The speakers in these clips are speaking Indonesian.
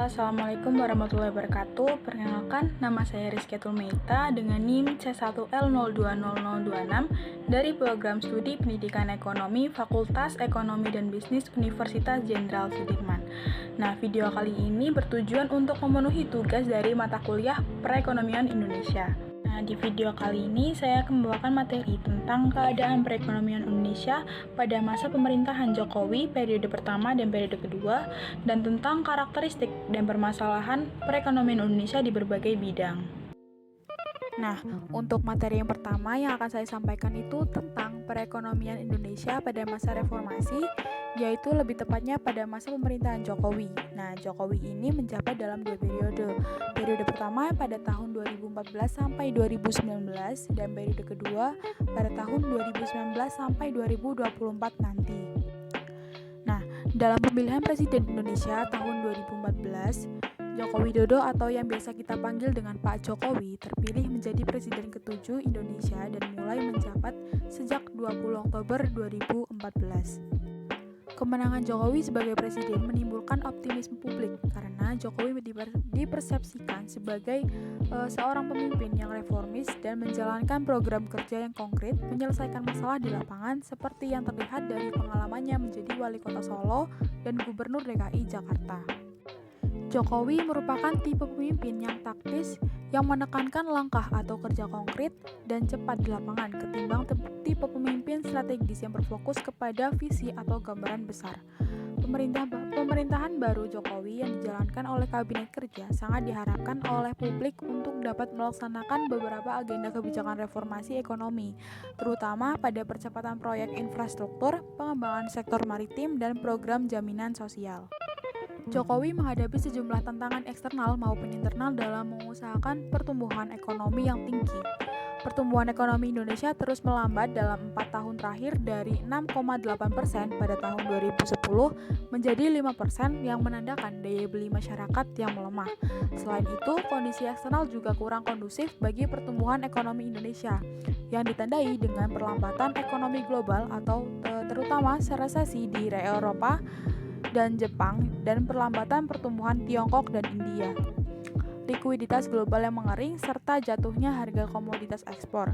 Assalamualaikum warahmatullahi wabarakatuh. Perkenalkan, nama saya Rizkyatul Meita dengan NIM C1L020026 dari Program Studi Pendidikan Ekonomi Fakultas Ekonomi dan Bisnis Universitas Jenderal Sudirman. Nah, video kali ini bertujuan untuk memenuhi tugas dari mata kuliah Perekonomian Indonesia. Nah, di video kali ini saya akan membawakan materi tentang keadaan perekonomian Indonesia pada masa pemerintahan Jokowi periode pertama dan periode kedua, dan tentang karakteristik dan permasalahan perekonomian Indonesia di berbagai bidang. Nah, untuk materi yang pertama yang akan saya sampaikan itu tentang perekonomian Indonesia pada masa reformasi, yaitu lebih tepatnya pada masa pemerintahan Jokowi. Nah, Jokowi ini menjabat dalam dua periode. Periode pertama pada tahun 2014 sampai 2019 dan periode kedua pada tahun 2019 sampai 2024 nanti. Nah, dalam pemilihan Presiden Indonesia tahun 2014, Joko Widodo atau yang biasa kita panggil dengan Pak Jokowi terpilih menjadi Presiden ke-7 Indonesia dan mulai menjabat sejak 20 Oktober 2014. Kemenangan Jokowi sebagai presiden menimbulkan optimisme publik karena Jokowi dipersepsikan sebagai seorang pemimpin yang reformis dan menjalankan program kerja yang konkret, menyelesaikan masalah di lapangan seperti yang terlihat dari pengalamannya menjadi wali kota Solo dan gubernur DKI Jakarta. Jokowi merupakan tipe pemimpin yang taktis yang menekankan langkah atau kerja konkret dan cepat di lapangan ketimbang tipe pemimpin strategis yang berfokus kepada visi atau gambaran besar. Pemerintahan baru Jokowi yang dijalankan oleh Kabinet Kerja sangat diharapkan oleh publik untuk dapat melaksanakan beberapa agenda kebijakan reformasi ekonomi, terutama pada percepatan proyek infrastruktur, pengembangan sektor maritim, dan program jaminan sosial. Jokowi menghadapi sejumlah tantangan eksternal maupun internal dalam mengusahakan pertumbuhan ekonomi yang tinggi. Pertumbuhan ekonomi Indonesia terus melambat dalam 4 tahun terakhir dari 6,8% pada tahun 2010 menjadi 5% yang menandakan daya beli masyarakat yang melemah. Selain itu, kondisi eksternal juga kurang kondusif bagi pertumbuhan ekonomi Indonesia yang ditandai dengan perlambatan ekonomi global atau terutama resesi di Eropa dan Jepang dan perlambatan pertumbuhan Tiongkok dan India. Likuiditas global yang mengering serta jatuhnya harga komoditas ekspor.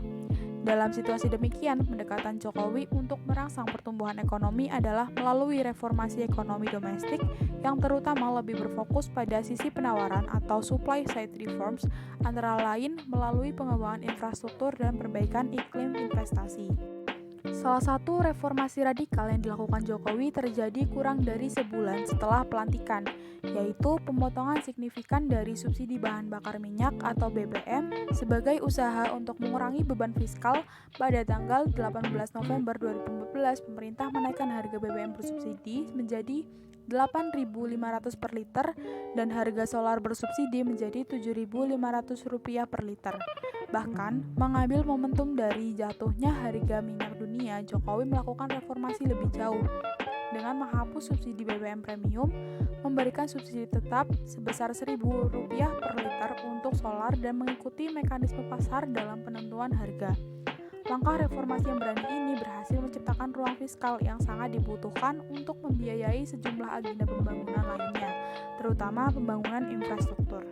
Dalam situasi demikian, pendekatan Jokowi untuk merangsang pertumbuhan ekonomi adalah melalui reformasi ekonomi domestik yang terutama lebih berfokus pada sisi penawaran atau supply side reforms, antara lain melalui pengembangan infrastruktur dan perbaikan iklim investasi. Salah satu reformasi radikal yang dilakukan Jokowi terjadi kurang dari sebulan setelah pelantikan, yaitu pemotongan signifikan dari subsidi bahan bakar minyak atau BBM sebagai usaha untuk mengurangi beban fiskal. Pada tanggal 18 November 2014, pemerintah menaikkan harga BBM bersubsidi menjadi Rp8.500 per liter dan harga solar bersubsidi menjadi Rp7.500 per liter. Bahkan, mengambil momentum dari jatuhnya harga minyak dunia, Jokowi melakukan reformasi lebih jauh dengan menghapus subsidi BBM premium, memberikan subsidi tetap sebesar Rp1.000 per liter untuk solar dan mengikuti mekanisme pasar dalam penentuan harga. Langkah reformasi yang berani ini berhasil menciptakan ruang fiskal yang sangat dibutuhkan untuk membiayai sejumlah agenda pembangunan lainnya, terutama pembangunan infrastruktur.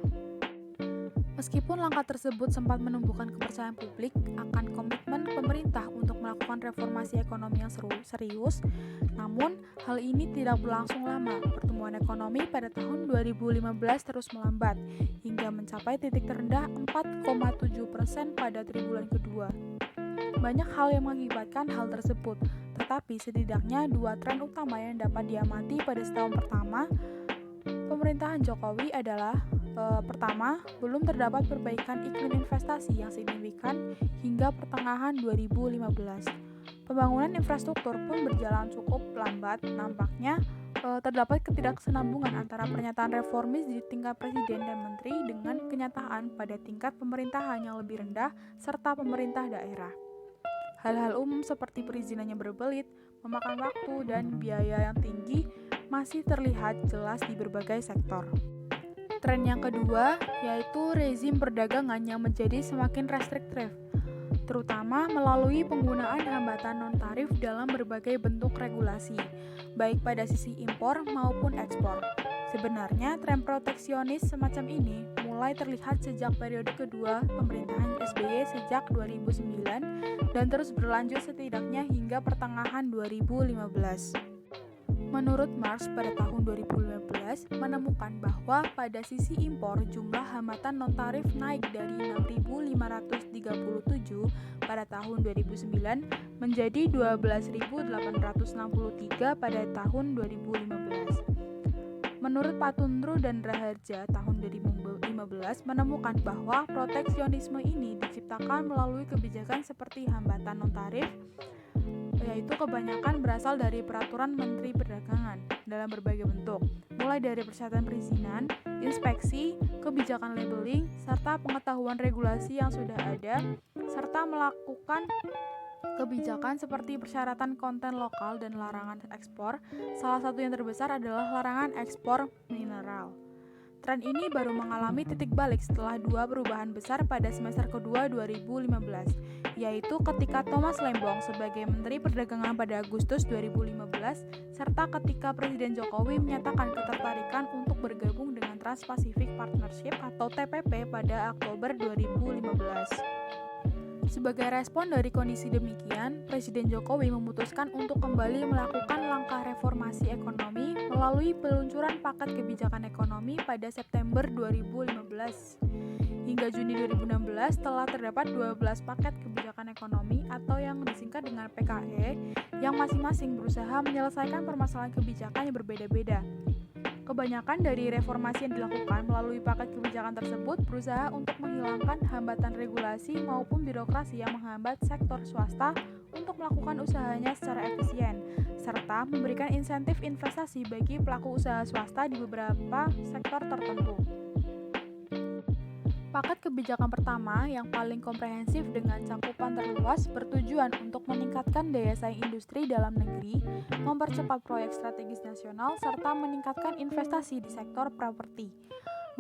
Meskipun langkah tersebut sempat menumbuhkan kepercayaan publik akan komitmen pemerintah untuk melakukan reformasi ekonomi yang serius, namun hal ini tidak berlangsung lama. Pertumbuhan ekonomi pada tahun 2015 terus melambat, hingga mencapai titik terendah 4,7% pada triwulan kedua. Banyak hal yang mengakibatkan hal tersebut, tetapi setidaknya dua tren utama yang dapat diamati pada setahun pertama pemerintahan Jokowi adalah pertama, belum terdapat perbaikan iklim investasi yang signifikan hingga pertengahan 2015. Pembangunan infrastruktur pun berjalan cukup lambat. Nampaknya terdapat ketidaksenambungan antara pernyataan reformis di tingkat presiden dan menteri dengan kenyataan pada tingkat pemerintahan yang lebih rendah serta pemerintah daerah. Hal-hal umum seperti perizinan yang berbelit, memakan waktu, dan biaya yang tinggi masih terlihat jelas di berbagai sektor. Tren yang kedua yaitu rezim perdagangan yang menjadi semakin restriktif, terutama melalui penggunaan hambatan non-tarif dalam berbagai bentuk regulasi, baik pada sisi impor maupun ekspor. Sebenarnya, tren proteksionis semacam ini mulai terlihat sejak periode kedua pemerintahan SBY sejak 2009 dan terus berlanjut setidaknya hingga pertengahan 2015. Menurut Marx pada tahun 2015 menemukan bahwa pada sisi impor jumlah hambatan non-tarif naik dari 6.537 pada tahun 2009 menjadi 12.863 pada tahun 2015. Menurut Patundru dan Raharja tahun 2015 menemukan bahwa proteksionisme ini diciptakan melalui kebijakan seperti hambatan non-tarif, yaitu kebanyakan berasal dari peraturan Menteri Perdagangan dalam berbagai bentuk, mulai dari persyaratan perizinan, inspeksi, kebijakan labeling, serta pengetahuan regulasi yang sudah ada, serta melakukan kebijakan seperti persyaratan konten lokal dan larangan ekspor. Salah satu yang terbesar adalah larangan ekspor mineral. Tren ini baru mengalami titik balik setelah dua perubahan besar pada semester kedua 2015, yaitu ketika Thomas Lembong sebagai Menteri Perdagangan pada Agustus 2015, serta ketika Presiden Jokowi menyatakan ketertarikan untuk bergabung dengan Trans-Pacific Partnership atau TPP pada Oktober 2015. Sebagai respon dari kondisi demikian, Presiden Jokowi memutuskan untuk kembali melakukan langkah reformasi ekonomi melalui peluncuran paket kebijakan ekonomi pada September 2015. Hingga Juni 2016 telah terdapat 12 paket kebijakan ekonomi atau yang disingkat dengan PKE yang masing-masing berusaha menyelesaikan permasalahan kebijakan yang berbeda-beda. Kebanyakan dari reformasi yang dilakukan melalui paket kebijakan tersebut berusaha untuk menghilangkan hambatan regulasi maupun birokrasi yang menghambat sektor swasta untuk melakukan usahanya secara efisien, serta memberikan insentif investasi bagi pelaku usaha swasta di beberapa sektor tertentu. Paket kebijakan pertama yang paling komprehensif dengan cakupan terluas bertujuan untuk meningkatkan daya saing industri dalam negeri, mempercepat proyek strategis nasional, serta meningkatkan investasi di sektor properti.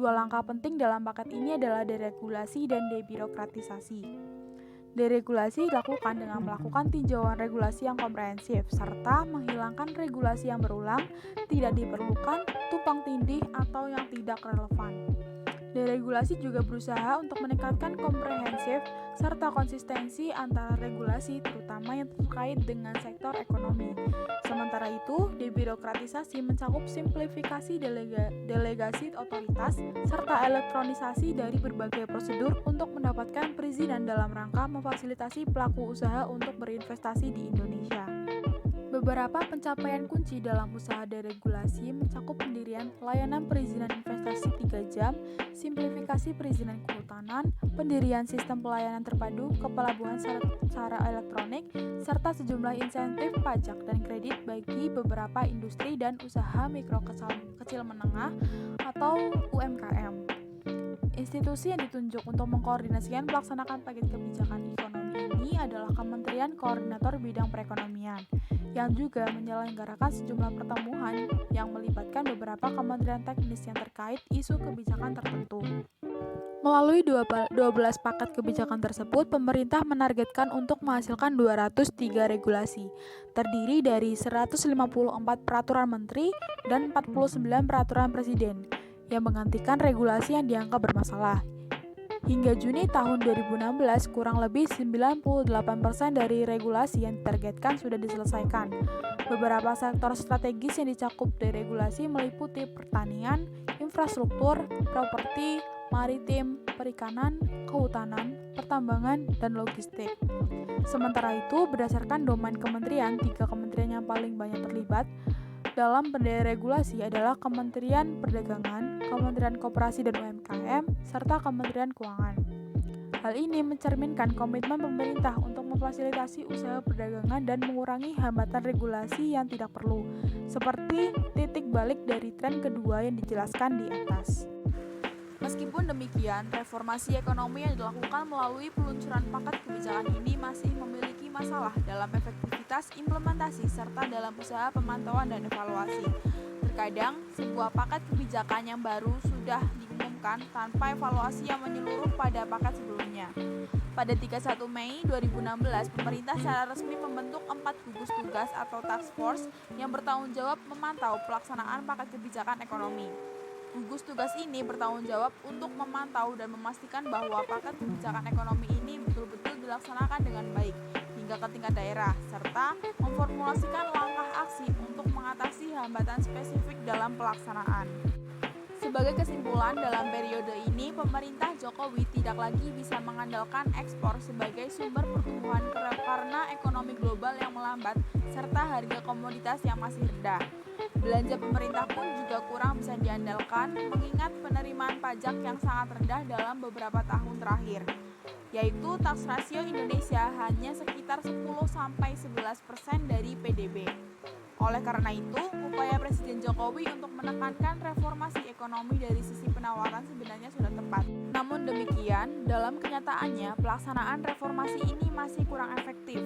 Dua langkah penting dalam paket ini adalah deregulasi dan debirokratisasi. Deregulasi dilakukan dengan melakukan tinjauan regulasi yang komprehensif, serta menghilangkan regulasi yang berulang, tidak diperlukan, tumpang tindih, atau yang tidak relevan. Deregulasi juga berusaha untuk meningkatkan komprehensif serta konsistensi antara regulasi, terutama yang terkait dengan sektor ekonomi. Sementara itu, debirokratisasi mencakup simplifikasi delegasi otoritas serta elektronisasi dari berbagai prosedur untuk mendapatkan perizinan dalam rangka memfasilitasi pelaku usaha untuk berinvestasi di Indonesia. Beberapa pencapaian kunci dalam usaha deregulasi mencakup pendirian layanan perizinan investasi 3 jam, simplifikasi perizinan kehutanan, pendirian sistem pelayanan terpadu kepelabuhan secara elektronik, serta sejumlah insentif pajak dan kredit bagi beberapa industri dan usaha mikro kecil menengah atau UMKM. Institusi yang ditunjuk untuk mengkoordinasikan pelaksanaan paket kebijakan ekonomi ini adalah Kementerian Koordinator Bidang Perekonomian, yang juga menyelenggarakan sejumlah pertemuan yang melibatkan beberapa kementerian teknis yang terkait isu kebijakan tertentu. Melalui 12 paket kebijakan tersebut, pemerintah menargetkan untuk menghasilkan 203 regulasi, terdiri dari 154 peraturan menteri dan 49 peraturan presiden, yang menggantikan regulasi yang dianggap bermasalah. Hingga Juni tahun 2016, kurang lebih 98% dari regulasi yang ditargetkan sudah diselesaikan. Beberapa sektor strategis yang dicakup dari regulasi meliputi pertanian, infrastruktur, properti, maritim, perikanan, kehutanan, pertambangan, dan logistik. Sementara itu, berdasarkan domain kementerian, 3 kementerian yang paling banyak terlibat dalam deregulasi adalah Kementerian Perdagangan, Kementerian Koperasi dan UMKM, serta Kementerian Keuangan. Hal ini mencerminkan komitmen pemerintah untuk memfasilitasi usaha perdagangan dan mengurangi hambatan regulasi yang tidak perlu, seperti titik balik dari tren kedua yang dijelaskan di atas. Meskipun demikian, reformasi ekonomi yang dilakukan melalui peluncuran paket kebijakan ini masih memiliki masalah dalam efektivitas implementasi serta dalam usaha pemantauan dan evaluasi. Terkadang, sebuah paket kebijakan yang baru sudah diumumkan diumumkan tanpa evaluasi yang menyeluruh pada paket sebelumnya. Pada 31 Mei 2016, pemerintah secara resmi membentuk 4 gugus tugas atau task force yang bertanggung jawab memantau pelaksanaan paket kebijakan ekonomi. Gugus tugas ini bertanggung jawab untuk memantau dan memastikan bahwa paket kebijakan ekonomi ini betul-betul dilaksanakan dengan baik hingga ke tingkat daerah, serta memformulasikan langkah aksi untuk mengatasi hambatan spesifik dalam pelaksanaan. Sebagai kesimpulan, dalam periode ini, pemerintah Jokowi tidak lagi bisa mengandalkan ekspor sebagai sumber pertumbuhan karena ekonomi global yang melambat serta harga komoditas yang masih rendah. Belanja pemerintah pun juga kurang bisa diandalkan mengingat penerimaan pajak yang sangat rendah dalam beberapa tahun terakhir, yaitu tax ratio Indonesia hanya sekitar 10-11% dari PDB. Oleh karena itu, upaya Presiden Jokowi untuk menekankan reformasi ekonomi dari sisi penawaran sebenarnya sudah tepat. Namun demikian, dalam kenyataannya, pelaksanaan reformasi ini masih kurang efektif.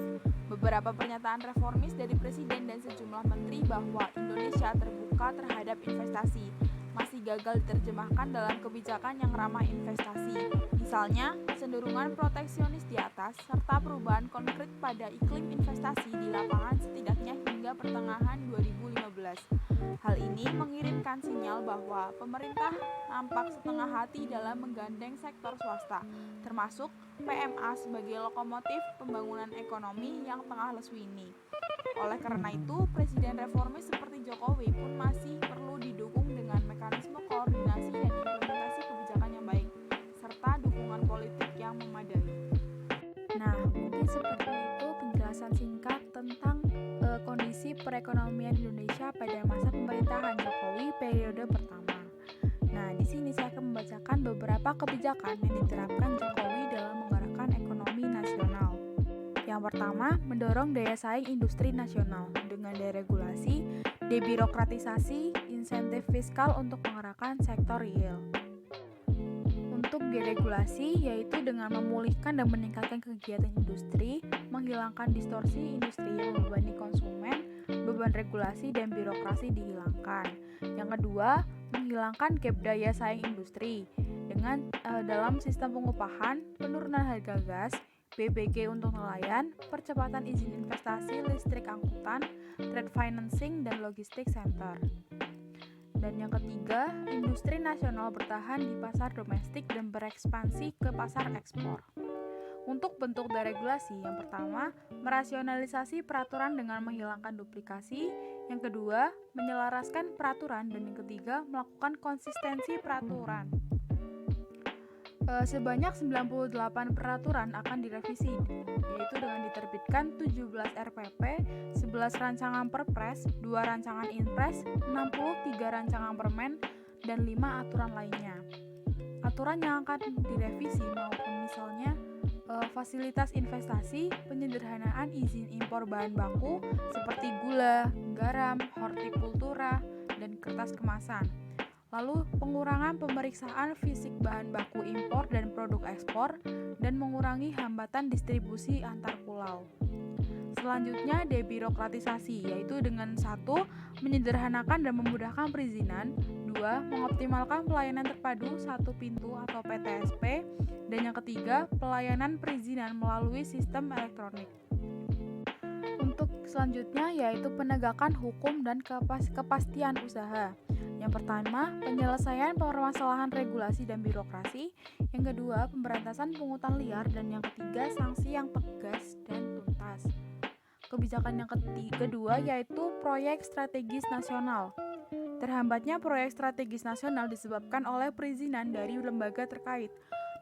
Beberapa pernyataan reformis dari Presiden dan sejumlah menteri bahwa Indonesia terbuka terhadap investasi masih gagal diterjemahkan dalam kebijakan yang ramah investasi. Misalnya, kecenderungan proteksionis di atas, serta perubahan konkret pada iklim investasi di lapangan setidaknya hingga pertengahan 2015. Hal ini mengirimkan sinyal bahwa pemerintah nampak setengah hati dalam menggandeng sektor swasta, termasuk PMA sebagai lokomotif pembangunan ekonomi yang tengah lesu ini. Oleh karena itu, Presiden reformis seperti Jokowi pun masih perlu didukung dengan mekanisme koordinasi dan implementasi kebijakan yang baik, serta dukungan politik yang memadai. Nah, mungkin seperti itu penjelasan singkat tentang kondisi perekonomian Indonesia pada masa pemerintahan Jokowi periode pertama. Nah, di sini saya akan membacakan beberapa kebijakan yang diterapkan Jokowi dalam menggerakkan ekonomi nasional. Yang pertama, mendorong daya saing industri nasional dengan deregulasi, debirokratisasi, insentif fiskal untuk menggerakkan sektor real. Untuk deregulasi, yaitu dengan memulihkan dan meningkatkan kegiatan industri, menghilangkan distorsi industri yang membebani konsumen, beban regulasi dan birokrasi dihilangkan. Yang kedua, menghilangkan gap daya saing industri dengan dalam sistem pengupahan, penurunan harga gas, BBG untuk nelayan, percepatan izin investasi listrik angkutan, trade financing, dan logistik center. Dan yang ketiga, industri nasional bertahan di pasar domestik dan berekspansi ke pasar ekspor. Untuk bentuk deregulasi, yang pertama, merasionalisasi peraturan dengan menghilangkan duplikasi, yang kedua, menyelaraskan peraturan, dan yang ketiga, melakukan konsistensi peraturan. Sebanyak 98 peraturan akan direvisi, yaitu dengan diterbitkan 17 RPP, 11 rancangan Perpres, 2 rancangan Inpres, 63 rancangan Permen, dan 5 aturan lainnya. Aturan yang akan direvisi maupun misalnya fasilitas investasi, penyederhanaan izin impor bahan baku seperti gula, garam, hortikultura, dan kertas kemasan. Lalu pengurangan pemeriksaan fisik bahan baku impor dan produk ekspor dan mengurangi hambatan distribusi antar pulau. Selanjutnya, debirokratisasi, yaitu dengan 1. Menyederhanakan dan memudahkan perizinan, 2. Mengoptimalkan pelayanan terpadu satu pintu atau PTSP, dan yang ketiga, pelayanan perizinan melalui sistem elektronik. Untuk selanjutnya yaitu penegakan hukum dan kepastian usaha. Yang pertama, penyelesaian permasalahan regulasi dan birokrasi. Yang kedua, pemberantasan pungutan liar. Dan yang ketiga, sanksi yang tegas dan tuntas. Kebijakan yang kedua yaitu proyek strategis nasional. Terhambatnya proyek strategis nasional disebabkan oleh perizinan dari lembaga terkait,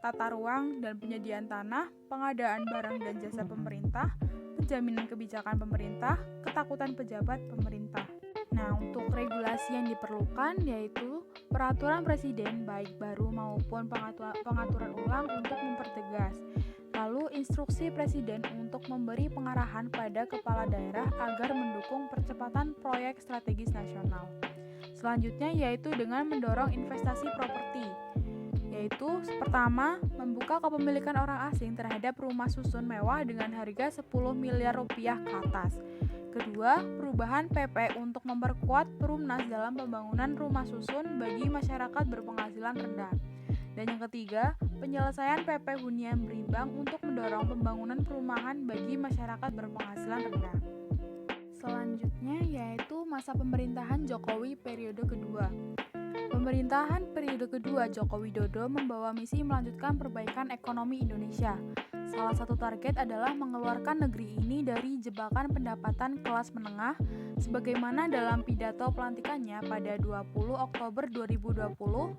tata ruang dan penyediaan tanah, pengadaan barang dan jasa pemerintah, penjaminan kebijakan pemerintah, ketakutan pejabat pemerintah. Nah, untuk regulasi yang diperlukan yaitu peraturan presiden baik baru maupun pengaturan ulang untuk mempertegas. Lalu instruksi presiden untuk memberi pengarahan pada kepala daerah agar mendukung percepatan proyek strategis nasional. Selanjutnya yaitu dengan mendorong investasi properti. Yaitu pertama, membuka kepemilikan orang asing terhadap rumah susun mewah dengan harga 10 miliar rupiah ke atas. Kedua, perubahan PP untuk memperkuat perumnas dalam pembangunan rumah susun bagi masyarakat berpenghasilan rendah. Dan yang ketiga, penyelesaian PP hunian berimbang untuk mendorong pembangunan perumahan bagi masyarakat berpenghasilan rendah. Selanjutnya yaitu masa pemerintahan Jokowi periode kedua. Pemerintahan periode kedua Joko Widodo membawa misi melanjutkan perbaikan ekonomi Indonesia. Salah satu target adalah mengeluarkan negeri ini dari jebakan pendapatan kelas menengah sebagaimana dalam pidato pelantikannya pada 20 Oktober 2020.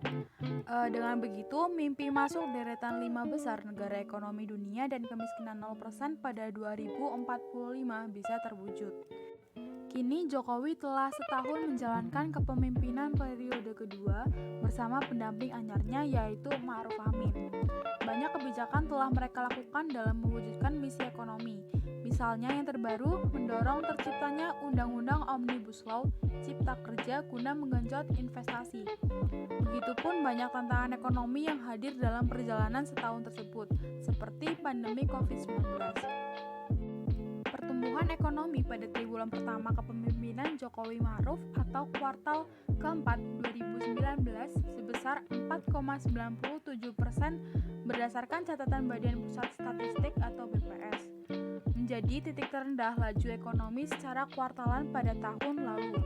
Dengan begitu, mimpi masuk deretan 5 besar negara ekonomi dunia dan kemiskinan 0% pada 2045 bisa terwujud. Kini Jokowi telah setahun menjalankan kepemimpinan periode kedua bersama pendamping anyarnya yaitu Ma'ruf Amin. Banyak kebijakan telah mereka lakukan dalam mewujudkan misi ekonomi. Misalnya yang terbaru, mendorong terciptanya Undang-Undang Omnibus Law Cipta Kerja guna menggenjot investasi. Begitupun banyak tantangan ekonomi yang hadir dalam perjalanan setahun tersebut, seperti pandemi COVID-19. Pertumbuhan ekonomi pada triwulan pertama kepemimpinan Jokowi Ma'ruf atau kuartal keempat 2019 sebesar 4,97% berdasarkan catatan Badan Pusat Statistik atau BPS. Menjadi titik terendah laju ekonomi secara kuartalan pada tahun lalu.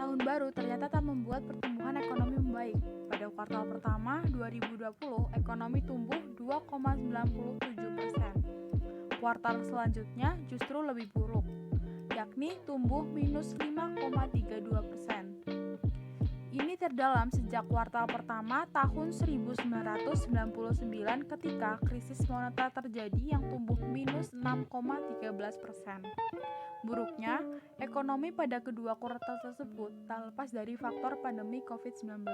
Tahun baru ternyata tak membuat pertumbuhan ekonomi membaik. Pada kuartal pertama 2020, ekonomi tumbuh 2,97%. Kuartal selanjutnya justru lebih buruk, yakni tumbuh minus 5,32%. Ini terdalam sejak kuartal pertama tahun 1999 ketika krisis moneter terjadi yang tumbuh minus 6,13%. Buruknya, ekonomi pada kedua kuartal tersebut tak lepas dari faktor pandemi COVID-19.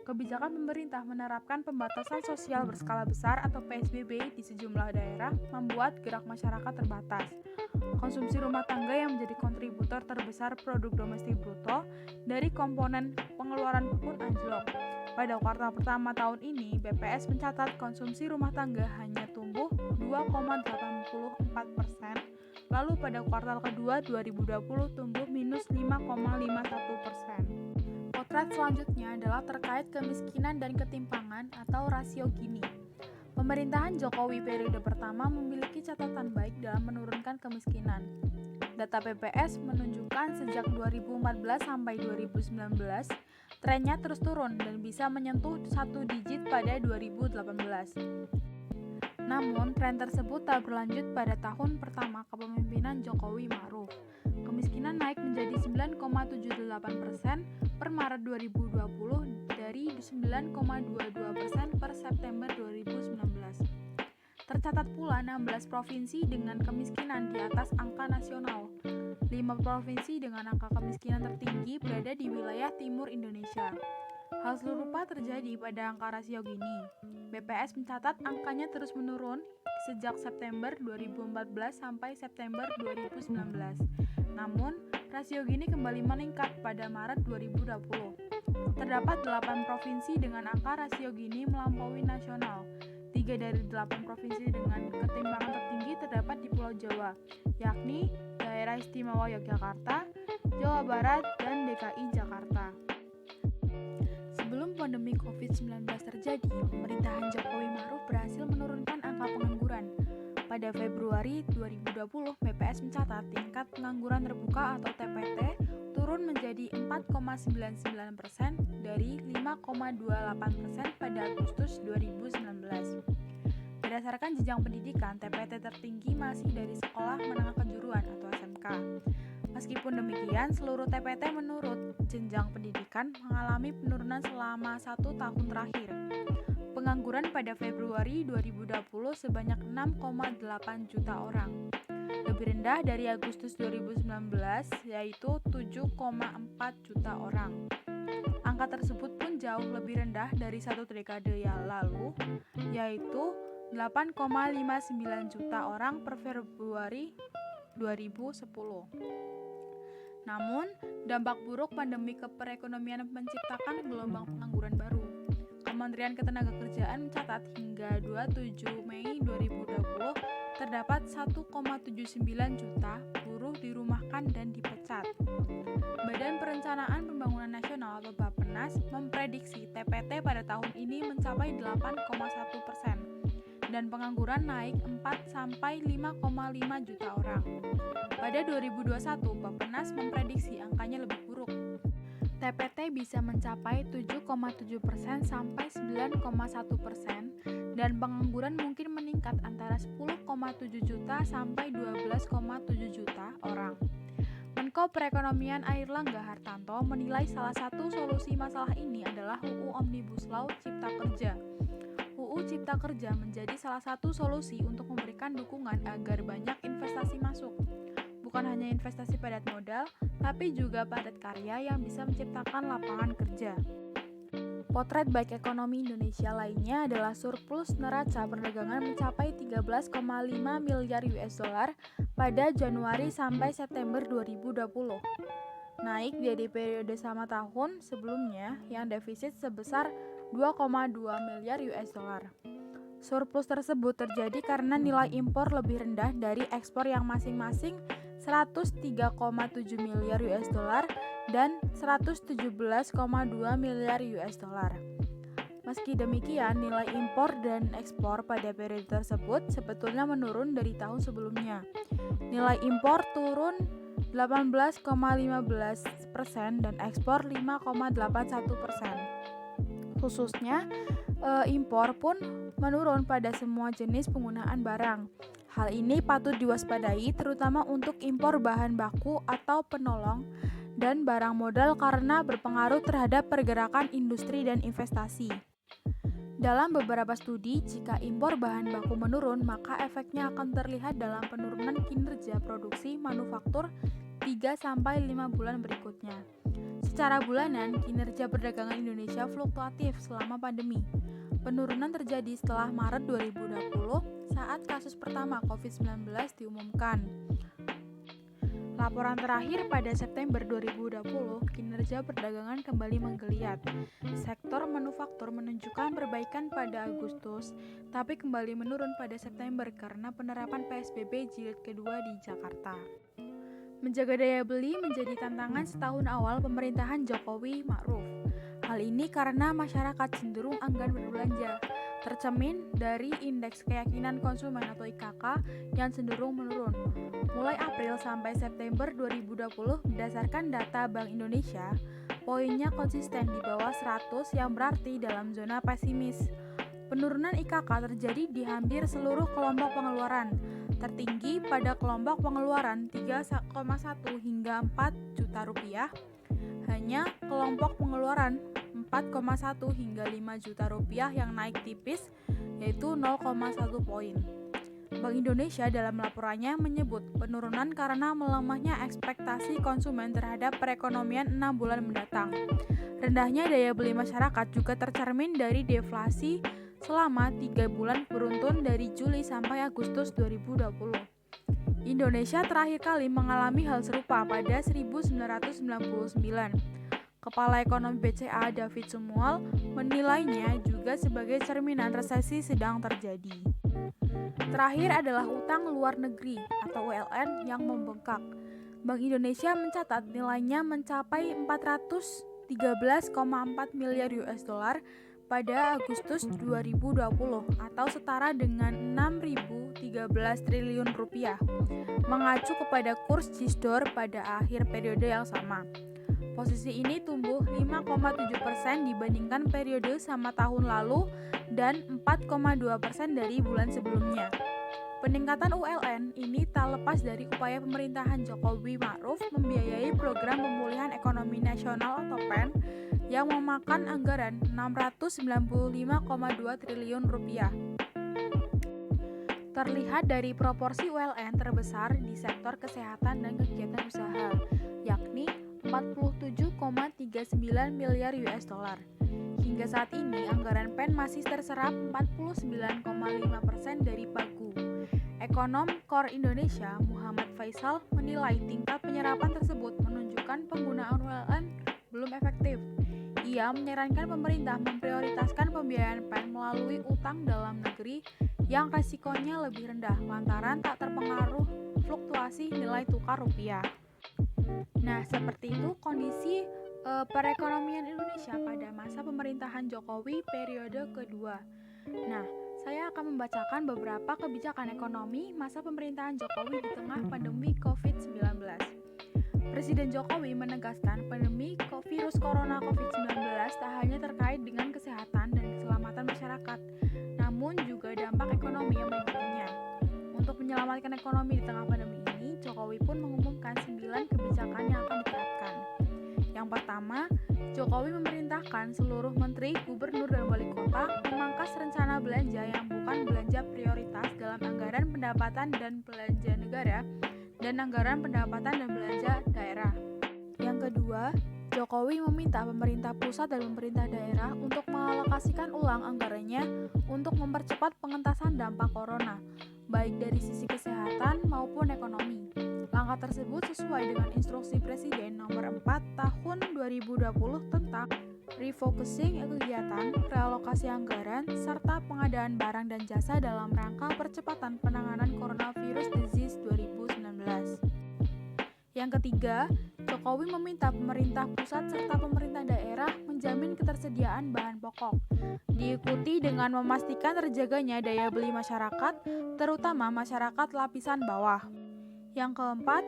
Kebijakan pemerintah menerapkan pembatasan sosial berskala besar atau PSBB di sejumlah daerah membuat gerak masyarakat terbatas. Konsumsi rumah tangga yang menjadi kontributor terbesar produk domestik bruto dari komponen pengeluaran pun anjlok. Pada kuartal pertama tahun ini, BPS mencatat konsumsi rumah tangga hanya tumbuh 2,84%, lalu pada kuartal kedua 2020 tumbuh minus 5,51%. Potret selanjutnya adalah terkait kemiskinan dan ketimpangan atau rasio Gini. Pemerintahan Jokowi periode pertama memiliki catatan baik dalam menurunkan kemiskinan. Data BPS menunjukkan sejak 2014 sampai 2019, trennya terus turun dan bisa menyentuh 1 digit pada 2018. Namun, tren tersebut tak berlanjut pada tahun pertama kepemimpinan Jokowi Ma'ruf. Kemiskinan naik menjadi 9,78% per Maret 2020 dari 9,22% per September 2019. Tercatat pula 16 provinsi dengan kemiskinan di atas angka nasional. 5 provinsi dengan angka kemiskinan tertinggi berada di wilayah timur Indonesia. Hal serupa terjadi pada angka rasio Gini. BPS mencatat angkanya terus menurun sejak September 2014 sampai September 2019. Namun, rasio Gini kembali meningkat pada Maret 2020. Terdapat 8 provinsi dengan angka rasio Gini melampaui nasional. 3 dari 8 provinsi dengan ketimpangan tertinggi terdapat di Pulau Jawa, yakni Daerah Istimewa Yogyakarta, Jawa Barat, dan DKI Jakarta. Sebelum pandemi COVID-19 terjadi, pemerintahan Jokowi Ma'ruf berhasil menurunkan angka pengangguran. Pada Februari 2020, BPS mencatat tingkat pengangguran terbuka atau TPT turun menjadi 4,99% dari 5,28% pada Agustus 2019. Berdasarkan jenjang pendidikan, TPT tertinggi masih dari sekolah menengah kejuruan atau SMK. Meskipun demikian, seluruh TPT menurut jenjang pendidikan mengalami penurunan selama 1 tahun terakhir. Pengangguran pada Februari 2020 sebanyak 6,8 juta orang. Lebih rendah dari Agustus 2019, yaitu 7,4 juta orang. Angka tersebut pun jauh lebih rendah dari satu dekade yang lalu, yaitu 8,59 juta orang per Februari 2010. Namun, dampak buruk pandemi keperekonomian menciptakan gelombang pengangguran baru. Kementerian Ketenagakerjaan mencatat hingga 27 Mei 2020 terdapat 1,79 juta buruh dirumahkan dan dipecat. Badan Perencanaan Pembangunan Nasional atau Bappenas memprediksi TPT pada tahun ini mencapai 8,1% dan pengangguran naik 4-5,5 juta orang. Pada 2021, Bappenas memprediksi angkanya lebih buruk. TPT bisa mencapai 7,7% sampai 9,1% dan pengangguran mungkin meningkat antara 10,7 juta sampai 12,7 juta orang. Menko Perekonomian Airlangga Hartarto menilai salah satu solusi masalah ini adalah UU Omnibus Law Cipta Kerja. UU Cipta Kerja menjadi salah satu solusi untuk memberikan dukungan agar banyak investasi masuk. Bukan hanya investasi padat modal, tapi juga padat karya yang bisa menciptakan lapangan kerja. Potret baik ekonomi Indonesia lainnya adalah surplus neraca perdagangan mencapai 13,5 miliar US dollar pada Januari sampai September 2020. Naik dari periode sama tahun sebelumnya yang defisit sebesar 2,2 miliar US dollar. Surplus tersebut terjadi karena nilai impor lebih rendah dari ekspor yang masing-masing 103,7 miliar US dollar dan 117,2 miliar US dollar. Meski demikian, nilai impor dan ekspor pada periode tersebut sebetulnya menurun dari tahun sebelumnya. Nilai impor turun 18,15% dan ekspor 5,81%. Khususnya, impor pun menurun pada semua jenis penggunaan barang. Hal ini patut diwaspadai terutama untuk impor bahan baku atau penolong dan barang modal karena berpengaruh terhadap pergerakan industri dan investasi. Dalam beberapa studi, jika impor bahan baku menurun, maka efeknya akan terlihat dalam penurunan kinerja produksi manufaktur 3-5 bulan berikutnya. Secara bulanan, kinerja perdagangan Indonesia fluktuatif selama pandemi. Penurunan terjadi setelah Maret 2020 saat kasus pertama COVID-19 diumumkan. Laporan terakhir pada September 2020, kinerja perdagangan kembali menggeliat. Sektor manufaktur menunjukkan perbaikan pada Agustus, tapi kembali menurun pada September karena penerapan PSBB jilid kedua di Jakarta. Menjaga daya beli menjadi tantangan setahun awal pemerintahan Jokowi Ma'ruf. Hal ini karena masyarakat cenderung enggan berbelanja, tercermin dari Indeks Keyakinan Konsumen atau IKK yang cenderung menurun. Mulai April sampai September 2020 berdasarkan data Bank Indonesia, poinnya konsisten di bawah 100 yang berarti dalam zona pesimis. Penurunan IKK terjadi di hampir seluruh kelompok pengeluaran, tertinggi pada kelompok pengeluaran 3,1 hingga 4 juta rupiah, hanya kelompok pengeluaran 4,1 hingga 5 juta rupiah yang naik tipis, yaitu 0,1 poin. Bank Indonesia dalam laporannya menyebut penurunan karena melemahnya ekspektasi konsumen terhadap perekonomian 6 bulan mendatang. Rendahnya daya beli masyarakat juga tercermin dari deflasi selama 3 bulan beruntun dari Juli sampai Agustus 2020. Indonesia terakhir kali mengalami hal serupa pada 1999. Kepala Ekonomi BCA David Sumual menilainya juga sebagai cerminan resesi sedang terjadi. Terakhir adalah utang luar negeri atau ULN yang membengkak. Bank Indonesia mencatat nilainya mencapai 413,4 miliar US dollar pada Agustus 2020 atau setara dengan 6.013 triliun rupiah, mengacu kepada kurs JISDOR pada akhir periode yang sama. Posisi ini tumbuh 5,7% dibandingkan periode sama tahun lalu dan 4,2% dari bulan sebelumnya. Peningkatan ULN ini tak lepas dari upaya pemerintahan Jokowi Ma'ruf membiayai program pemulihan ekonomi nasional atau PEN yang memakan anggaran 695,2 triliun rupiah. Terlihat dari proporsi ULN terbesar di sektor kesehatan dan kegiatan usaha, yakni 47,39 miliar US dollar. Hingga saat ini, anggaran PEN masih terserap 49,5% dari pagu. Ekonom KOR Indonesia, Muhammad Faisal, menilai tingkat penyerapan tersebut menunjukkan penggunaan ULN belum efektif. Ia menyarankan pemerintah memprioritaskan pembiayaan PEN melalui utang dalam negeri yang resikonya lebih rendah lantaran tak terpengaruh fluktuasi nilai tukar rupiah. Nah, seperti itu kondisi perekonomian Indonesia pada masa pemerintahan Jokowi periode kedua. Nah, saya akan membacakan beberapa kebijakan ekonomi masa pemerintahan Jokowi di tengah pandemi COVID-19. Presiden Jokowi menegaskan pandemi virus corona COVID-19 tak hanya terkait dengan kesehatan dan keselamatan masyarakat, namun juga dampak ekonomi yang mengikutinya. Untuk menyelamatkan ekonomi di tengah pandemi ini, Jokowi pun mengumumkan 9 kebijakan yang akan diterapkan. Yang pertama, Jokowi memerintahkan seluruh menteri, gubernur, dan wali kota memangkas rencana belanja yang bukan belanja prioritas dalam anggaran pendapatan dan belanja negara dan anggaran pendapatan dan belanja daerah. Yang kedua, Jokowi meminta pemerintah pusat dan pemerintah daerah untuk mengalokasikan ulang anggarannya untuk mempercepat pengentasan dampak corona, baik dari sisi kesehatan maupun ekonomi. Langkah tersebut sesuai dengan instruksi Presiden nomor 4 tahun 2020 tentang refocusing kegiatan, realokasi anggaran, serta pengadaan barang dan jasa dalam rangka percepatan penanganan coronavirus disease 2019. Yang ketiga, Jokowi meminta pemerintah pusat serta pemerintah daerah menjamin ketersediaan bahan pokok, diikuti dengan memastikan terjaganya daya beli masyarakat, terutama masyarakat lapisan bawah. Yang keempat,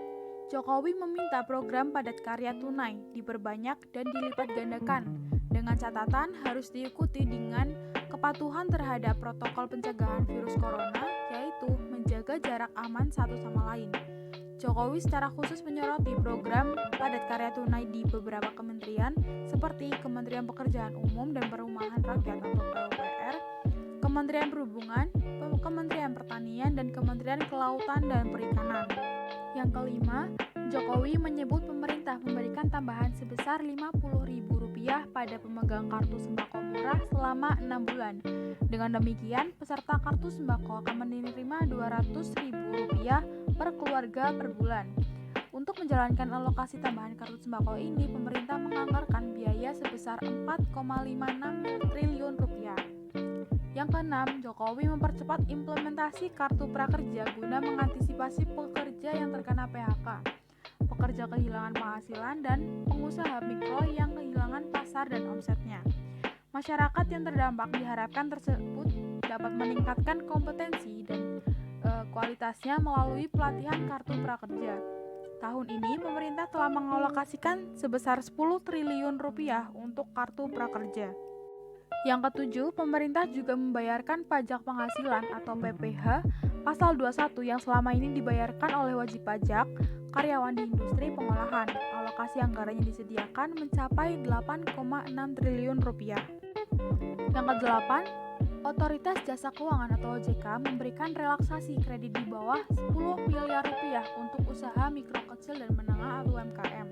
Jokowi meminta program padat karya tunai diperbanyak dan dilipat gandakan, dengan catatan harus diikuti dengan kepatuhan terhadap protokol pencegahan virus corona, yaitu menjaga jarak aman satu sama lain. Jokowi secara khusus menyoroti program padat karya tunai di beberapa kementerian seperti Kementerian Pekerjaan Umum dan Perumahan Rakyat atau PUPR, Kementerian Perhubungan, Kementerian Pertanian, dan Kementerian Kelautan dan Perikanan. Yang kelima, Jokowi menyebut pemerintah memberikan tambahan sebesar Rp50.000 pada pemegang kartu sembako murah selama 6 bulan. Dengan demikian, peserta kartu sembako akan menerima Rp200.000 per keluarga per bulan. Untuk menjalankan alokasi tambahan kartu sembako ini, pemerintah menganggarkan biaya sebesar Rp4,56 triliun. Yang keenam, Jokowi mempercepat implementasi kartu prakerja guna mengantisipasi pekerja yang terkena PHK, pekerja kehilangan penghasilan, dan pengusaha mikro yang kehilangan pasar dan omsetnya. Masyarakat yang terdampak diharapkan tersebut dapat meningkatkan kompetensi dan kualitasnya melalui pelatihan kartu prakerja. Tahun ini, pemerintah telah mengalokasikan sebesar Rp10 triliun untuk kartu prakerja. Yang ketujuh, pemerintah juga membayarkan pajak penghasilan atau PPh pasal 21 yang selama ini dibayarkan oleh wajib pajak karyawan di industri pengolahan. Alokasi anggarannya disediakan mencapai Rp8,6 triliun. Yang kedelapan, Otoritas Jasa Keuangan atau OJK memberikan relaksasi kredit di bawah Rp10 miliar untuk usaha mikro kecil dan menengah atau UMKM.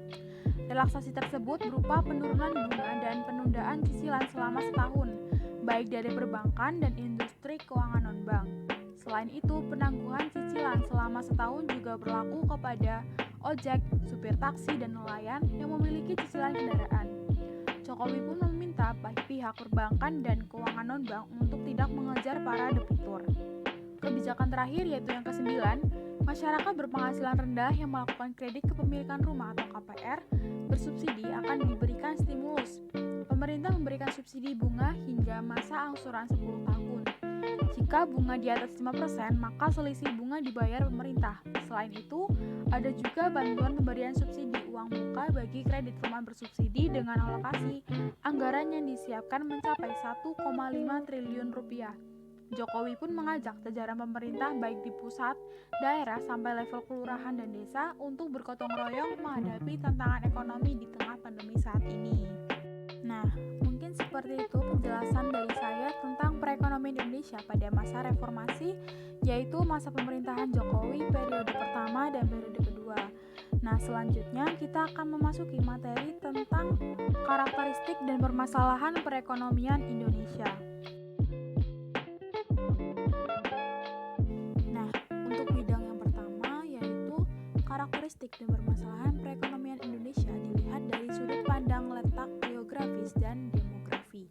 Relaksasi tersebut berupa penurunan bunga dan penundaan cicilan selama setahun, baik dari perbankan dan industri keuangan non-bank. Selain itu, penangguhan cicilan selama setahun juga berlaku kepada ojek, supir taksi, dan nelayan yang memiliki cicilan kendaraan. Jokowi pun meminta pihak perbankan dan keuangan non-bank untuk tidak mengejar para debitur. Kebijakan terakhir yaitu yang ke-9, masyarakat berpenghasilan rendah yang melakukan kredit kepemilikan rumah atau KPR bersubsidi akan diberikan stimulus. Pemerintah memberikan subsidi bunga hingga masa angsuran 10 tahun. Jika bunga di atas 5%, maka selisih bunga dibayar pemerintah. Selain itu, ada juga bantuan pemberian subsidi uang muka bagi kredit rumah bersubsidi dengan alokasi anggaran yang disiapkan mencapai Rp1,5 triliun. Jokowi pun mengajak jajaran pemerintah baik di pusat, daerah, sampai level kelurahan dan desa untuk bergotong royong menghadapi tantangan ekonomi di tengah pandemi saat ini. Nah, mungkin seperti itu penjelasan dari saya tentang perekonomian Indonesia pada masa reformasi, yaitu masa pemerintahan Jokowi periode pertama dan periode kedua. Nah, selanjutnya kita akan memasuki materi tentang karakteristik dan permasalahan perekonomian Indonesia. Nah, untuk bidang yang pertama yaitu karakteristik dan permasalahan perekonomian Indonesia dilihat dari sudut pandang letak geografis dan demografi.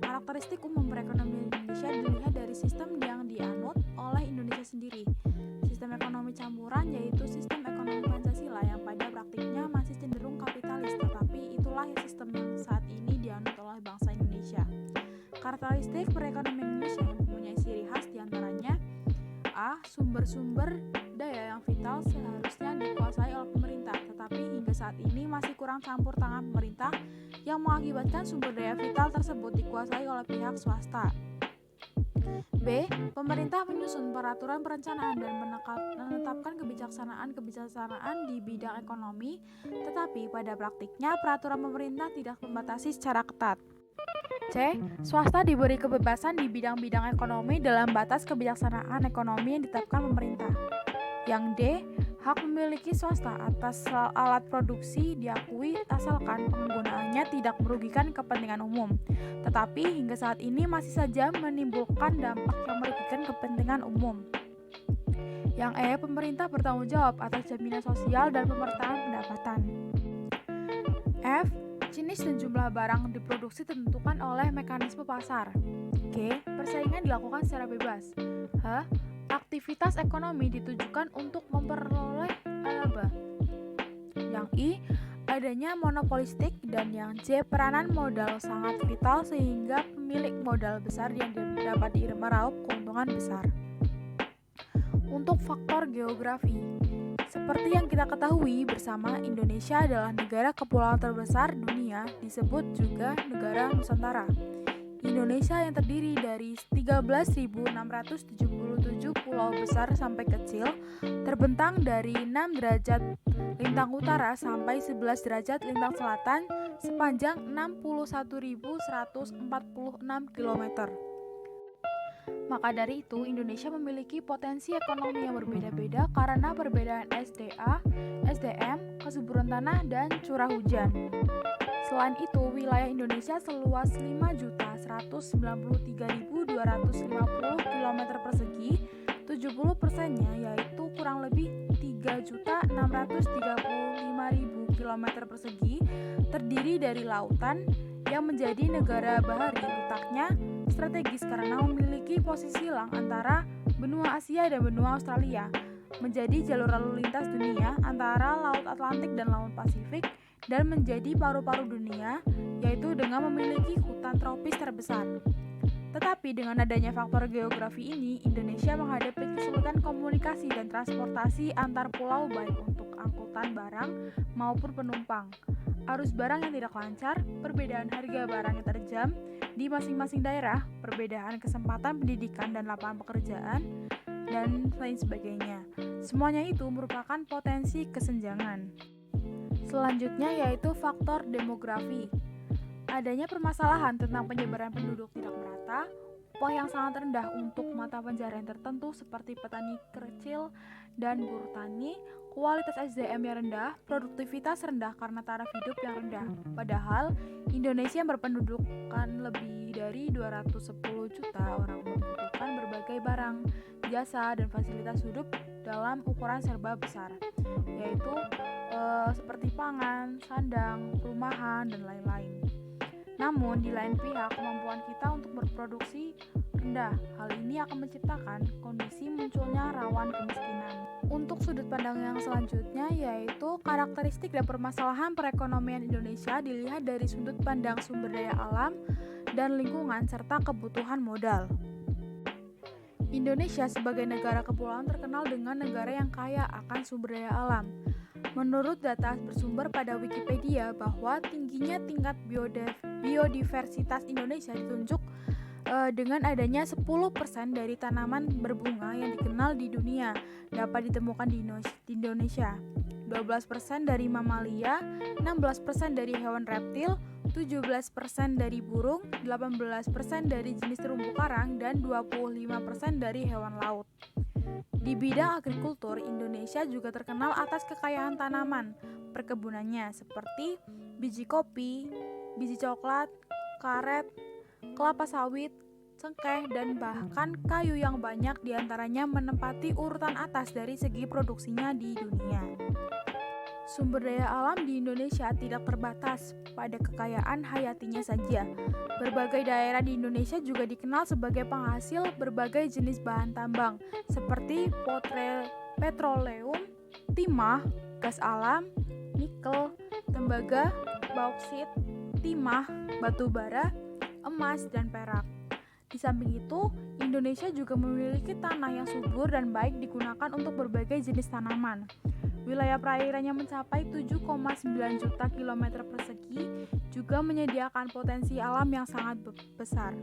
Karakteristik umum perekonomian Indonesia dilihat dari sistem yang dianut oleh Indonesia sendiri. Sistem ekonomi campur Karakteristik perekonomian Indonesia yang mempunyai ciri khas diantaranya A. Sumber-sumber daya yang vital seharusnya dikuasai oleh pemerintah, tetapi hingga saat ini masih kurang campur tangan pemerintah yang mengakibatkan sumber daya vital tersebut dikuasai oleh pihak swasta. B. Pemerintah menyusun peraturan perencanaan dan menetapkan kebijaksanaan di bidang ekonomi, tetapi pada praktiknya peraturan pemerintah tidak membatasi secara ketat. C. Swasta diberi kebebasan di bidang-bidang ekonomi dalam batas kebijaksanaan ekonomi yang ditetapkan pemerintah. Yang D. Hak memiliki swasta atas alat produksi diakui asalkan penggunaannya tidak merugikan kepentingan umum, tetapi hingga saat ini masih saja menimbulkan dampak yang merugikan kepentingan umum. Yang E. Pemerintah bertanggung jawab atas jaminan sosial dan pemerataan pendapatan. F. Jenis dan jumlah barang diproduksi ditentukan oleh mekanisme pasar. G. Persaingan dilakukan secara bebas. H. Aktivitas ekonomi ditujukan untuk memperoleh laba. Yang I. Adanya monopolistik. Dan yang J. Peranan modal sangat vital sehingga pemilik modal besar yang dapat meraup keuntungan besar. Untuk faktor geografi, seperti yang kita ketahui bersama, Indonesia adalah negara kepulauan terbesar dunia, disebut juga negara Nusantara. Indonesia yang terdiri dari 13.677 pulau besar sampai kecil, terbentang dari 6 derajat lintang utara sampai 11 derajat lintang selatan sepanjang 61.146 km. Maka dari itu, Indonesia memiliki potensi ekonomi yang berbeda-beda karena perbedaan SDA, SDM, kesuburan tanah, dan curah hujan. Selain itu, wilayah Indonesia seluas 5.193.250 km persegi, 70%-nya yaitu kurang lebih 3.635.000 km persegi terdiri dari lautan yang menjadi negara bahari. Letaknya strategis karena memiliki posisi silang antara benua Asia dan benua Australia, menjadi jalur lalu lintas dunia antara Laut Atlantik dan Laut Pasifik, dan menjadi paru-paru dunia, yaitu dengan memiliki hutan tropis terbesar. Tetapi dengan adanya faktor geografi ini, Indonesia menghadapi kesulitan komunikasi dan transportasi antar pulau baik untuk angkutan barang maupun penumpang. Arus barang yang tidak lancar, perbedaan harga barang yang terjam di masing-masing daerah, perbedaan kesempatan pendidikan dan lapangan pekerjaan, dan lain sebagainya. Semuanya itu merupakan potensi kesenjangan. Selanjutnya yaitu faktor demografi. Adanya permasalahan tentang penyebaran penduduk tidak merata, upah yang sangat rendah untuk mata pencaharian tertentu seperti petani kecil dan buruh tani, kualitas SDM yang rendah, produktivitas rendah karena taraf hidup yang rendah. Padahal Indonesia yang berpendudukan lebih dari 210 juta orang membutuhkan berbagai barang, jasa, dan fasilitas hidup dalam ukuran serba besar, yaitu seperti pangan, sandang, perumahan, dan lain-lain. Namun, di lain pihak, kemampuan kita untuk berproduksi rendah. Hal ini akan menciptakan kondisi munculnya rawan kemiskinan. Untuk sudut pandang yang selanjutnya, yaitu karakteristik dan permasalahan perekonomian Indonesia dilihat dari sudut pandang sumber daya alam dan lingkungan serta kebutuhan modal. Indonesia sebagai negara kepulauan terkenal dengan negara yang kaya akan sumber daya alam. Menurut data bersumber pada Wikipedia bahwa tingginya tingkat biodiversitas Indonesia ditunjuk dengan adanya 10% dari tanaman berbunga yang dikenal di dunia dapat ditemukan di Indonesia, 12% dari mamalia, 16% dari hewan reptil, 17% dari burung, 18% dari jenis terumbu karang, dan 25% dari hewan laut. Di bidang agrikultur, Indonesia juga terkenal atas kekayaan tanaman perkebunannya seperti biji kopi, biji coklat, karet, kelapa sawit, cengkeh, dan bahkan kayu yang banyak diantaranya menempati urutan atas dari segi produksinya di dunia. Sumber daya alam di Indonesia tidak terbatas pada kekayaan hayatinya saja. Berbagai daerah di Indonesia juga dikenal sebagai penghasil berbagai jenis bahan tambang seperti petroleum, timah, gas alam, nikel, tembaga, bauksit, timah, batu bara, emas, dan perak. Di samping itu, Indonesia juga memiliki tanah yang subur dan baik digunakan untuk berbagai jenis tanaman. Wilayah perairannya mencapai 7,9 juta kilometer persegi, juga menyediakan potensi alam yang sangat besar.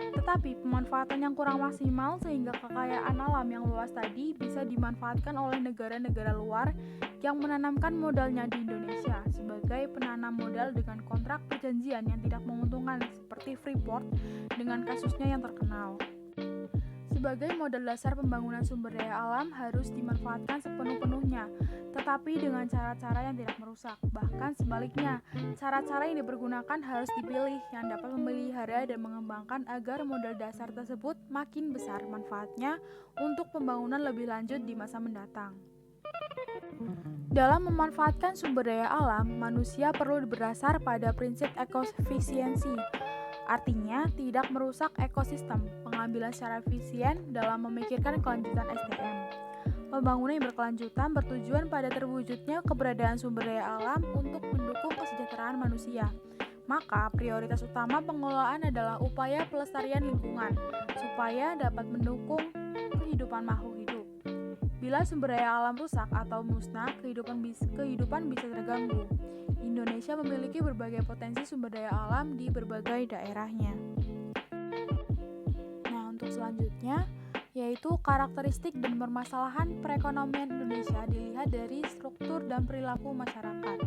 Tetapi pemanfaatan yang kurang maksimal sehingga kekayaan alam yang luas tadi bisa dimanfaatkan oleh negara-negara luar yang menanamkan modalnya di Indonesia sebagai penanam modal dengan kontrak perjanjian yang tidak menguntungkan seperti Freeport dengan kasusnya yang terkenal. Sebagai modal dasar pembangunan sumber daya alam harus dimanfaatkan sepenuh-penuhnya, tetapi dengan cara-cara yang tidak merusak. Bahkan sebaliknya, cara-cara yang dipergunakan harus dipilih yang dapat memelihara dan mengembangkan agar modal dasar tersebut makin besar manfaatnya untuk pembangunan lebih lanjut di masa mendatang. Dalam memanfaatkan sumber daya alam, manusia perlu berdasar pada prinsip ekofisiensi. Artinya, tidak merusak ekosistem, pengambilan secara efisien dalam memikirkan kelanjutan SDM. Pembangunan yang berkelanjutan bertujuan pada terwujudnya keberadaan sumber daya alam untuk mendukung kesejahteraan manusia. Maka, prioritas utama pengelolaan adalah upaya pelestarian lingkungan, supaya dapat mendukung kehidupan makhluk hidup. Bila sumber daya alam rusak atau musnah, kehidupan bisa terganggu. Indonesia memiliki berbagai potensi sumber daya alam di berbagai daerahnya. Nah, untuk selanjutnya yaitu karakteristik dan permasalahan perekonomian Indonesia dilihat dari struktur dan perilaku masyarakat.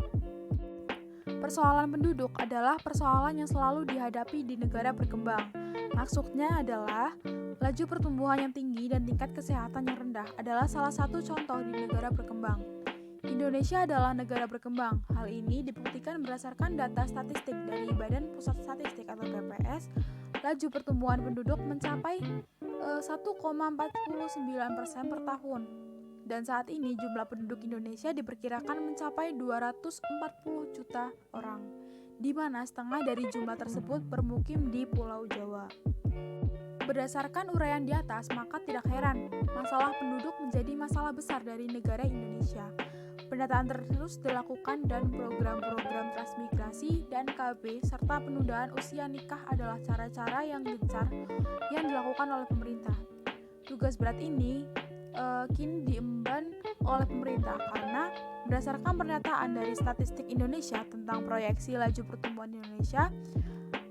Persoalan penduduk adalah persoalan yang selalu dihadapi di negara berkembang. Maksudnya adalah laju pertumbuhan yang tinggi dan tingkat kesehatan yang rendah adalah salah satu contoh di negara berkembang. Indonesia adalah negara berkembang. Hal ini dibuktikan berdasarkan data statistik dari Badan Pusat Statistik atau BPS. Laju pertumbuhan penduduk mencapai 1,49% per tahun. Dan saat ini jumlah penduduk Indonesia diperkirakan mencapai 240 juta orang, di mana setengah dari jumlah tersebut bermukim di Pulau Jawa. Berdasarkan uraian di atas, maka tidak heran masalah penduduk menjadi masalah besar dari negara Indonesia. Pendataan terus dilakukan dan program-program transmigrasi dan KB serta penundaan usia nikah adalah cara-cara yang gencar yang dilakukan oleh pemerintah. Tugas berat ini kini diemban oleh pemerintah karena berdasarkan pernyataan dari Statistik Indonesia tentang proyeksi laju pertumbuhan Indonesia,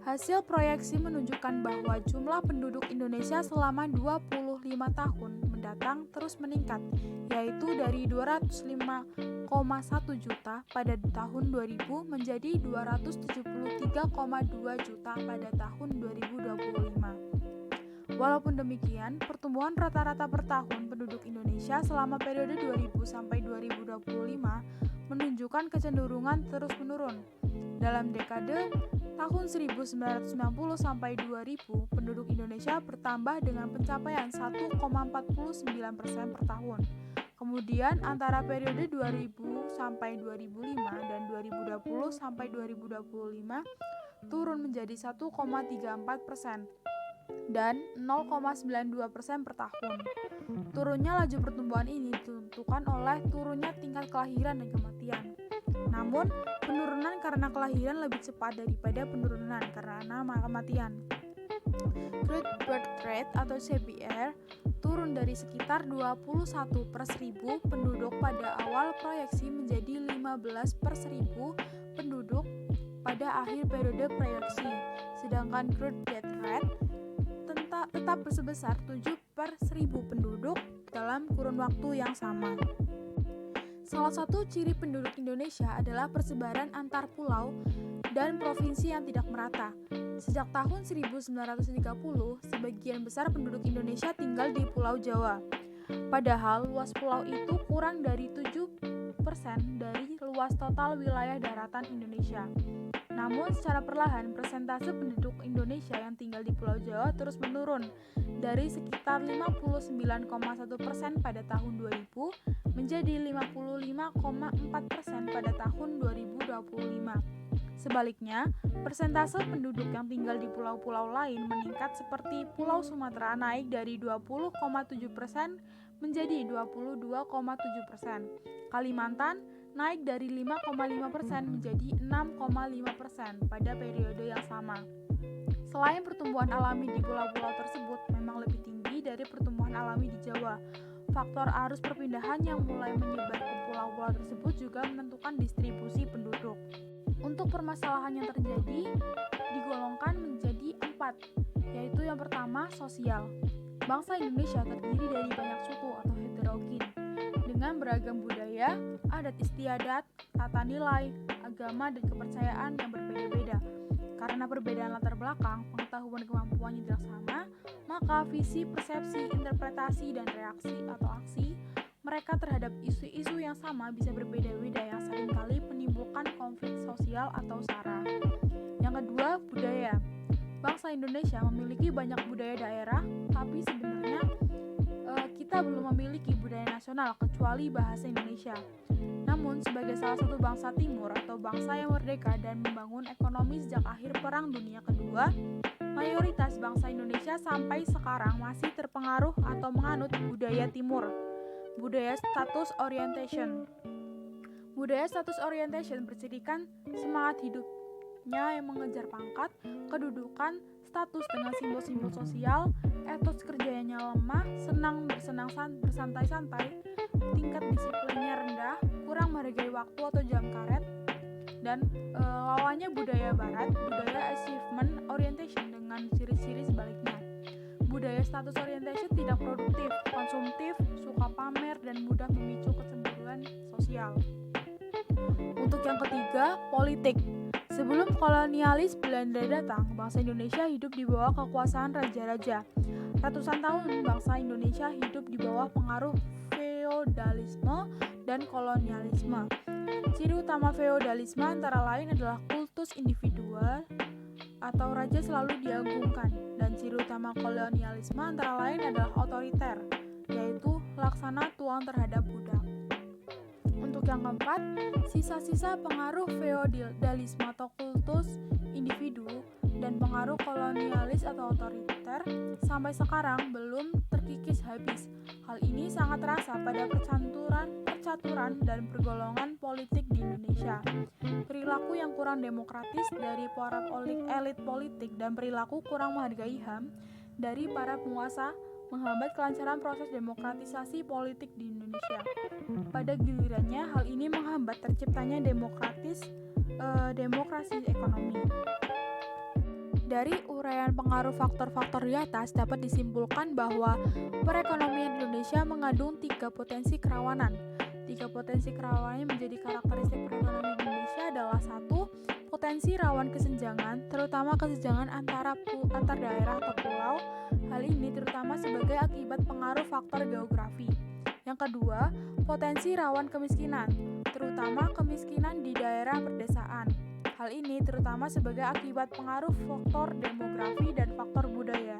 hasil proyeksi menunjukkan bahwa jumlah penduduk Indonesia selama 25 tahun mendatang terus meningkat, yaitu dari 205,1 juta pada tahun 2000 menjadi 273,2 juta pada tahun 2025. Walaupun demikian, pertumbuhan rata-rata per tahun penduduk Indonesia selama periode 2000 sampai 2025 menunjukkan kecenderungan terus menurun. Dalam dekade tahun 1990 sampai 2000, penduduk Indonesia bertambah dengan pencapaian 1,49% per tahun. Kemudian antara periode 2000 sampai 2005 dan 2020 sampai 2025 turun menjadi 1,34% dan 0,92% per tahun. Turunnya laju pertumbuhan ini ditentukan oleh turunnya tingkat kelahiran dan kematian. Namun, penurunan karena kelahiran lebih cepat daripada penurunan karena kematian. Growth birth rate atau CBR turun dari sekitar 21 per 1000 penduduk pada awal proyeksi menjadi 15 per 1000 penduduk pada akhir periode proyeksi. Sedangkan growth death rate tetap sebesar 7 per 1000 penduduk dalam kurun waktu yang sama. Salah satu ciri penduduk Indonesia adalah persebaran antar pulau dan provinsi yang tidak merata. Sejak tahun 1930, sebagian besar penduduk Indonesia tinggal di Pulau Jawa. Padahal luas pulau itu kurang dari 7% dari luas total wilayah daratan Indonesia. Namun secara perlahan persentase penduduk Indonesia yang tinggal di Pulau Jawa terus menurun dari sekitar 59,1% pada tahun 2000 menjadi 55,4% pada tahun 2025. Sebaliknya, persentase penduduk yang tinggal di pulau-pulau lain meningkat seperti Pulau Sumatera naik dari 20,7% menjadi 22,7%. Kalimantan naik dari 5,5% menjadi 6,5% pada periode yang sama. Selain pertumbuhan alami di pulau-pulau tersebut memang lebih tinggi dari pertumbuhan alami di Jawa, faktor arus perpindahan yang mulai menyebar ke pulau-pulau tersebut juga menentukan distribusi penduduk. Untuk permasalahan yang terjadi digolongkan menjadi 4, yaitu yang pertama sosial. Bangsa Indonesia terdiri dari banyak suku atau heterogen dengan beragam budaya, adat istiadat, tata nilai, agama, dan kepercayaan yang berbeda-beda. Karena perbedaan latar belakang, pengetahuan, kemampuan yang tidak sama, maka visi, persepsi, interpretasi, dan reaksi atau aksi mereka terhadap isu-isu yang sama bisa berbeda-beda yang seringkali menimbulkan konflik sosial atau SARA. Yang kedua, budaya. Bangsa Indonesia memiliki banyak budaya daerah, tapi sebenarnya kita belum memiliki budaya nasional kecuali bahasa Indonesia. Namun, sebagai salah satu bangsa timur atau bangsa yang merdeka dan membangun ekonomi sejak akhir Perang Dunia Kedua, mayoritas bangsa Indonesia sampai sekarang masih terpengaruh atau menganut budaya timur. Budaya status orientation. Budaya status orientation bercirikan semangat hidupnya yang mengejar pangkat, kedudukan, status dengan simbol-simbol sosial, etos kerjanya lemah, senang bersantai-santai, tingkat disiplinnya rendah, kurang menghargai waktu atau jam karet, dan lawannya budaya barat, budaya achievement orientation dengan ciri-ciri sebaliknya. Budaya status orientation tidak produktif, konsumtif, suka pamer, dan mudah memicu kecemburuan sosial. Untuk yang ketiga, politik. Sebelum kolonialis Belanda datang, bangsa Indonesia hidup di bawah kekuasaan raja-raja. Ratusan tahun bangsa Indonesia hidup di bawah pengaruh feodalisme dan kolonialisme. Ciri utama feodalisme antara lain adalah kultus individual atau raja selalu diagungkan, dan ciri utama kolonialisme antara lain adalah otoriter, yaitu laksana tuan terhadap budak. Untuk yang keempat, sisa-sisa pengaruh feodalisme atau kultus individu dan pengaruh kolonialis atau otoriter sampai sekarang belum terkikis habis. Hal ini sangat terasa pada percaturan dan pergolongan politik di Indonesia. Perilaku yang kurang demokratis dari para elit politik dan perilaku kurang menghargai HAM dari para penguasa menghambat kelancaran proses demokratisasi politik di Indonesia. Pada gilirannya, hal ini menghambat terciptanya demokrasi ekonomi. Dari uraian pengaruh faktor-faktor di atas dapat disimpulkan bahwa perekonomian Indonesia mengandung 3 potensi kerawanan. 3 potensi kerawanan yang menjadi karakteristik perekonomian Indonesia adalah 1. Potensi rawan kesenjangan, terutama kesenjangan antar daerah atau pulau. Hal ini terutama sebagai akibat pengaruh faktor geografi. Yang kedua, potensi rawan kemiskinan, terutama kemiskinan di daerah perdesaan. Hal ini terutama sebagai akibat pengaruh faktor demografi dan faktor budaya.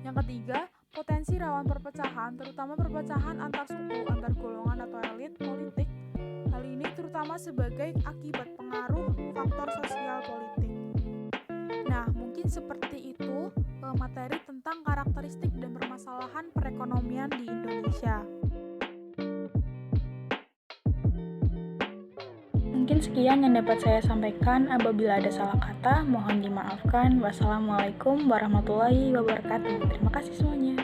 Yang ketiga, potensi rawan perpecahan, terutama perpecahan antar suku, antar golongan atau elit politik. Hal ini terutama sebagai akibat pengaruh faktor sosial politik. Nah, mungkin seperti itu materi tentang karakteristik dan permasalahan perekonomian di Indonesia. Mungkin sekian yang dapat saya sampaikan. Apabila ada salah kata, mohon dimaafkan. Wassalamualaikum warahmatullahi wabarakatuh. Terima kasih semuanya.